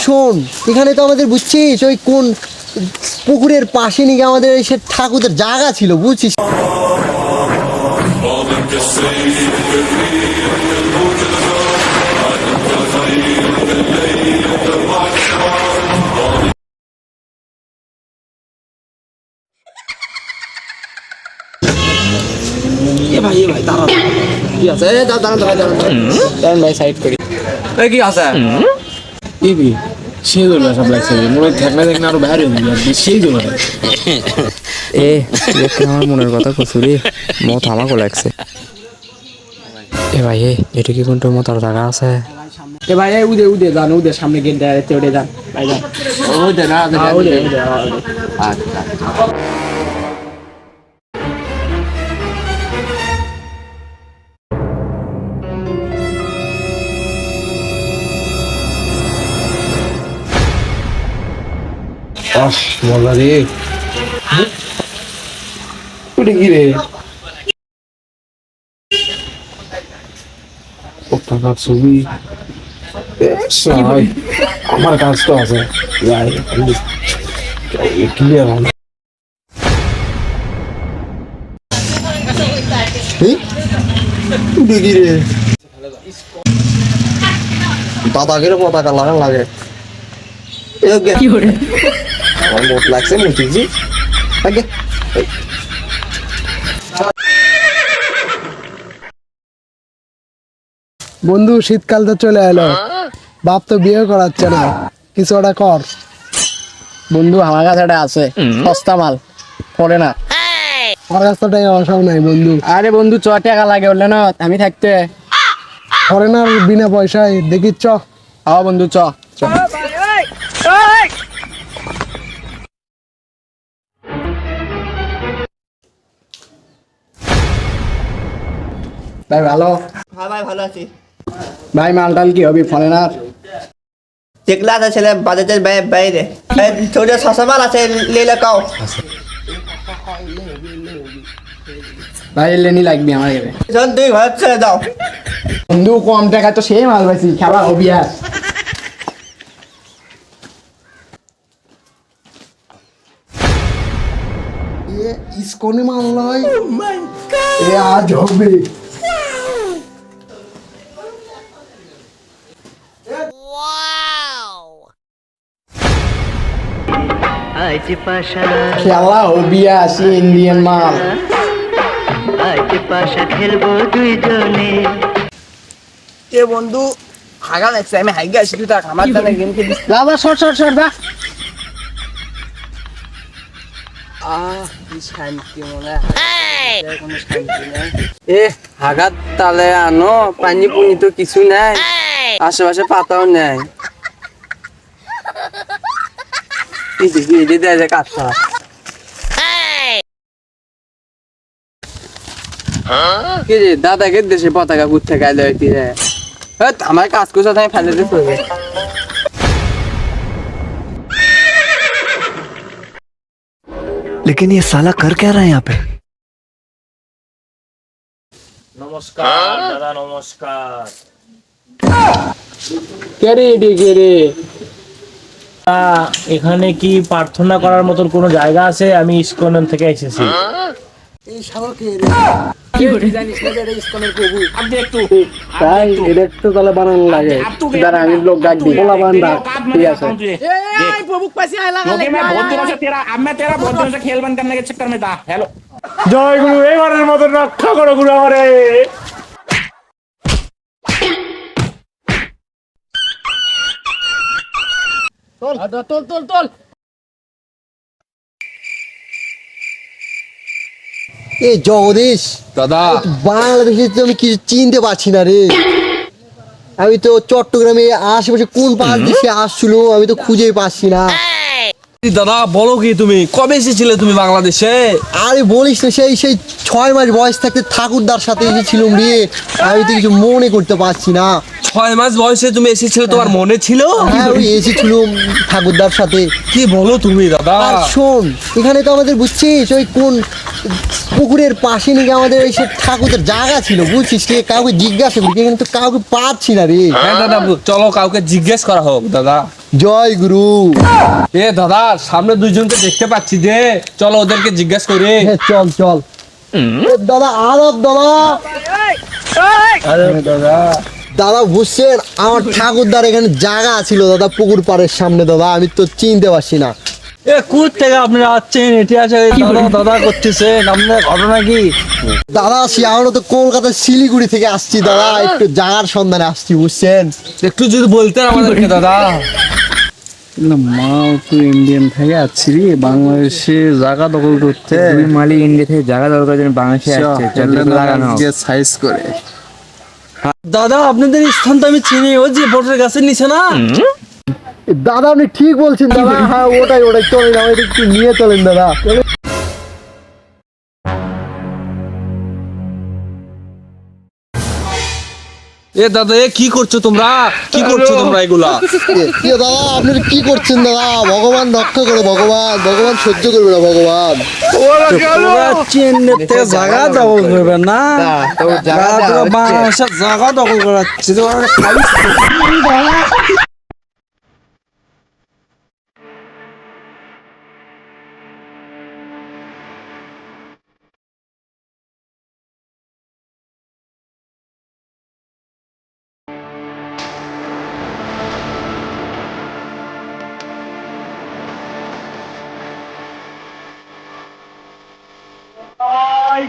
শোন, এখানে তো আমাদের বুঝছিস ওই কোন পুকুরের পাশে নাকি আমাদের সে ঠাকুরের জায়গা ছিল, বুঝছিস? ভাই দাঁড়া, কি আছে? দাঁড়ান ভাই, সাইড করি। কি আছে? সেই দোল সব লাগছে, মনে থাকলে দেখলে আরো বাইরে হয়ে যাবে। সেই দোল আমার মনের কথা কচুরি মত আমাকে লাগছে। এ ভাই এটা কি কোনটা মতার জায়গা আছে? এ ভাই উদে যান, উদে সামনে গেট দেয়, উঠে যান ভাই, যান। উদে না, উদে আচ্ছা। মজা রে, উঠে কি রে? ছবি আমার কাজ তো আছে, দাদাগের পতাকা লাগান লাগে। আমার মোট লাগছে মুটিজি আগে। বন্ধু শীতকাল তো চলে এলো, বাপ তো বিয়ে করাচ্ছে না, কিছু একটা কর। বন্ধু আমার কাছে একটা আছে, সস্তা মাল, পড়ে না। আমার কাছে তো টাকা অসব নাই বন্ধু। আরে বন্ধু, চ টাকা লাগে বললে না, আমি থাকতে ফরেনার বিনা পয়সায় দেখি চ। হ্যাঁ বন্ধু, চ। ভাই ভালো? হ্যাঁ ভাই, ভালো আছি। ভাই মালটাল কি হবে ফরেনার? যেগুলো আছে ছেলে বাজেটের বাইরে, ছোট শশা মাল আছে, লেলে কাও। ভাই লেনি লাগবে আমার এখানে। যখন তুমি ঘর ছেড়ে দাও। বন্ধু কম টাকা তো সেই মাল পাইছি, খেলা হবি আর। ইসকনে মারলাই, এ আজ হবে। খেলা হবি আসি ইন্ডিয়ান মাল। খেলবো দুইজনে। এ বন্ধু হাগা লাগছে, আমি হাইগা আসি, তুই আমার জানা গেম খেলিস। লাভা শর্ট দা। শান্তি মনে হয়, কোনো শান্তি নাই। এ হাগাত তালে আনো, পানি পুনি তো কিছু নাই, আশেপাশে পাতাও নাই। কাটটা দাদাকে দেশে পতাকা ঘুরতে গাইলে আমার কাজ করছে, আমি ফেলে দিয়ে পড়বে। लेकिन ये साला कर क्या रहा है यहाँ पे? নমস্কার দাদা, নমস্কার। কে রে? এখানে কি প্রার্থনা করার মতন কোনো জায়গা আছে? আমি ইসকন থেকে এসেছি। এই শালকে জানিস না এটা ইসকনের প্রভু? আপনি একটু তাই এটা একটু তাহলে বানানো লাগে। দাঁড়া আমি লোক ডাক দিই। বলা বান্দা ঠিক আছে। এই প্রভু পাশে আইলা मैं बहुत दिनों से तेरा बहुत दिनों से खेल बंद करने के चक्कर में था। हेलो, জয় গুরু, এবারের মতন রক্ষা করো গুরু আমারে। তোল। এ জগদীশ দাদা বাংলাদেশে তো আমি কিছু চিনতে পারছি না রে। আমি তো চট্টগ্রামে আশেপাশে কোন পাহাড় দেশে আসছিল আমি তো খুঁজেই পাচ্ছি না। দাদা বলো কি, তুমি কবে এসেছিলে তুমি বাংলাদেশে? আরে বলিস না, সেই 6 মাস বয়স থাকতে ঠাকুরদার সাথে এসেছিলাম রে। আমি তো কিছু মনে করতে পারছি না। 6 মাস বয়সে তুমি এসেছিলে, তোমার মনে ছিল? হ্যাঁ ওই এসেছিলাম ঠাকুরদার সাথে। কি বলো তুমি দাদা? আর শোন, এখানে তো আমাদের বুঝছিস ওই কোন পুকুরের পাশে নাকি আমাদের এই সে ঠাকুরের জায়গা ছিল, বুঝছিস? কে কাউকে জিজ্ঞাসা করি, কিন্তু কাউকে পাচ্ছি না রে। হ্যাঁ দাদা, চলো কাউকে জিজ্ঞেস করা হোক দাদা। জয় গুরু। এ দাদা, সামনে দুইজনকে দেখতে পাচ্ছি যে, চলো ওদেরকে জিজ্ঞেস করি। হ্যাঁ চল চল। এ দাদা আরব দাদা, দাদা বুঝছেন আমার ঠাকুরদার এখানে জায়গা ছিল দাদা পুকুর পাড়ের সামনে দাদা, আমি তো চিনতে পারছি না। এ কোথ থেকে আপনারা আসছেন? এটি আছে দাদা দাদা করতেছেন, আপনার ঘটনা কি? দাদা আমরা তো কলকাতা শিলিগুড়ি থেকে আসছি দাদা, একটু জায়গার সন্ধানে আসছি বুঝছেন। একটু যদি বলতেন আমাদেরকে দাদা। মা তো ইন্ডিয়ান থেকে আসছি রে, বাংলাদেশে জায়গা দখল করতে। তুমি মালিক ইন্ডিয়া থেকে জায়গা দরকার জন্য বাংলাদেশে আসছে, চারদিকে লাগানো হোক। সাইজ করে। দাদা আপনাদের স্থান তো আমি চিনি, ওই যে বটের গাছের নিচে না? দাদা আপনি ঠিক বলছেন দাদা, হ্যাঁ ওটাই ওটাই, চলেন আমাদের একটু নিয়ে চলেন দাদা। এ দাদা, এ কি করছো তোমরা? কি করছো তোমরা এগুলা? এ দাদা আপনারা কি করছেন দাদা? ভগবান রক্ষা করে, ভগবান ভগবান সহ্য করবে না ভগবান। চীনের থেকে জায়গা দখল করবেন না? বাংলাদেশের জায়গা দখল করাচ্ছে। Ay,